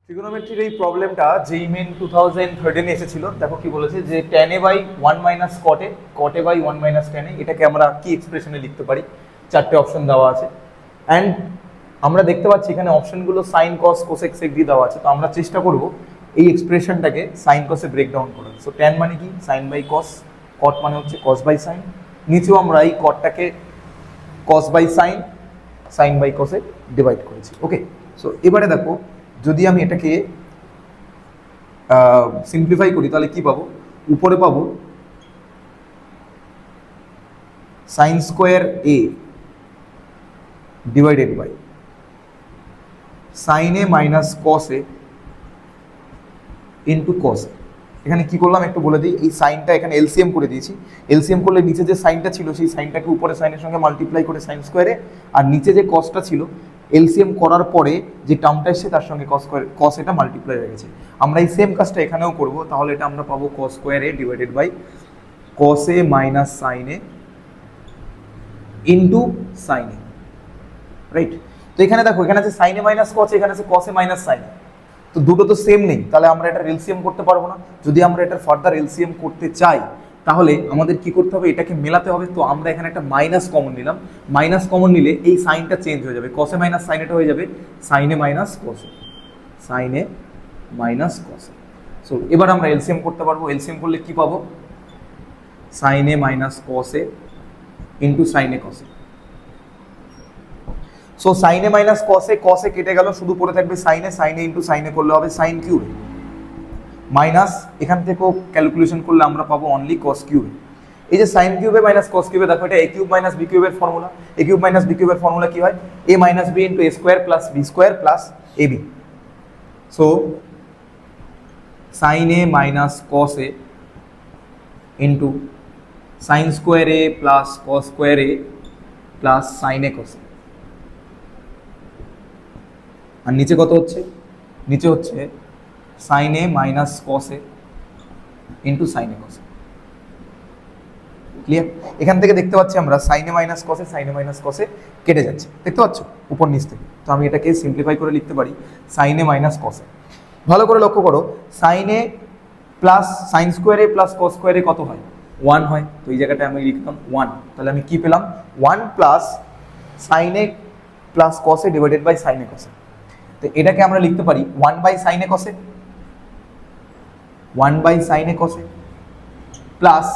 ট্রিগোনোমেট্রির এই প্রবলেমটা যেই মেন 2013 এসেছিল, দেখো কি বলেছে যে tan a by 1 minus cot a, cot a by 1 minus tan a, এটাকে আমরা কি এক্সপ্রেশনে লিখতে পারি। চারটে অপশন দেওয়া আছে অ্যান্ড আমরা দেখতে পাচ্ছি এখানে অপশনগুলো সাইন কস কোসেক সেক দিয়ে দেওয়া আছে। তো আমরা চেষ্টা করব এই এক্সপ্রেশনটাকে সাইন কসে ব্রেকডাউন করার। সো tan মানে কি সাইন বাই কস, cot মানে হচ্ছে কস বাই সাইন, নিচেও আমরা এই কটটাকে cos by sine, sine by কসে ডিভাইড করেছি। ওকে, সো এবারে দেখো যদি আমি এটাকে সিম্পলিফাই করি তাহলে কি পাবো, উপরে পাবো sine square a divided by sine a minus cos a into cos a. এখানে কি করলাম একটু বলে দিই, এই সাইনটা এখানে এলসিএম করে দিয়েছি। এলসিএম করলে নিচে যে সাইনটা ছিল সেই সাইনটাকে উপরে সাইনের সঙ্গে মাল্টিপ্লাই করে সাইন স্কোয়ারে, আর নিচে যে কসটা ছিল এলসিএম করার পরে যে টার্মটা এসছে তার সঙ্গে কস এটা মাল্টিপ্লাই হয়ে গেছে। আমরা এই সেম কাজটা এখানেও করব, তাহলে এটা আমরা পাবো cos square a divided by cos a minus sine a into sine a, right. তো এখানে দেখো এখানে আছে সাইন এ মাইনাস কস, এখানে আছে কস এ মাইনাস সাইন এ, তো দুটো তো সেম নেই, তাহলে আমরা এটা এলসিএম করতে পারবো না। যদি আমরা এটা ফার্দার এলসিএম করতে চাই তাহলে আমাদের কি করতে হবে, এটাকে মেলাতে হবে। তো আমরা এখানে একটা মাইনাস কমন নিলাম, মাইনাস কমন নিলে এই সাইনটা চেঞ্জ হয়ে যাবে, কসে মাইনাস সাইন এটা হয়ে যাবে সাইনে মাইনাস কসে, সাইনে মাইনাস কসে। সো এবার আমরা এলসিএম করতে পারবো। এলসিএম করলে কি পাবো, সাইনে মাইনাস কসে ইন্টু সাইনে কসে। সো সাইনে মাইনাস কসে, কসে কেটে গেল, শুধু পড়ে থাকবে সাইনে, সাইনে ইন্টু সাইনে করলে হবে সাইন কিউব মাইনাস, এখান থেকেও ক্যালকুলেশন করলে আমরা পাবো অনলি কস কিউবে। এই যে সাইন কিউবে মাইনাস কস কিউবে, দেখো এটা এ কিউব মাইনাস বি কিউবের formula. A cube minus b কিউবের ফর্মুলা কি হয়, a minus b into a square plus b square plus a b. So sine a minus cos a into sine square a plus cos square a plus sine a cos a. আর নিচে কত হচ্ছে, নিচে হচ্ছে sine a minus cos a into sine a cos a. Clear? এখান থেকে দেখতে পাচ্ছি আমরা sign a minus cos A, sign a minus cos এ কেটে যাচ্ছে, দেখতে পাচ্ছ উপর নিচ থেকে। তো আমি এটাকে সিম্পলিফাই করে লিখতে পারি সাইন এ মাইনাস কস এ। ভালো করে লক্ষ্য করো, sign a plus sign square a plus cos square এ কত হয়, 1 হয়। তো এই জায়গাটা আমি লিখলাম 1, তাহলে আমি কি পেলাম 1 plus sine a plus cos a divided by sine a cos a. তো এটাকে আমরা লিখতে পারি 1 by sine a cos a, 1 by sine a cos a plus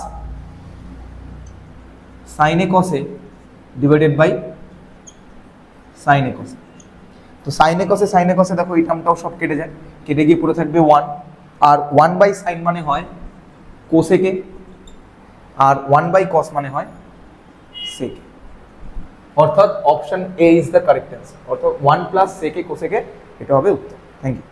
sine a cos a divided by sine a cos a. তো sine a cos এ দেখো এই টার্মটাও সব কেটে যায়, কেটে গিয়ে পুরো থাকবে 1, আর 1 বাই সাইন মানে হয় কোসেকে, আর 1 বাই কস মানে হয় সেকে। অর্থাৎ option A is the correct answer, অর্থাৎ 1 প্লাস সেকে কোসেকে এটা হবে উত্তর। Thank you.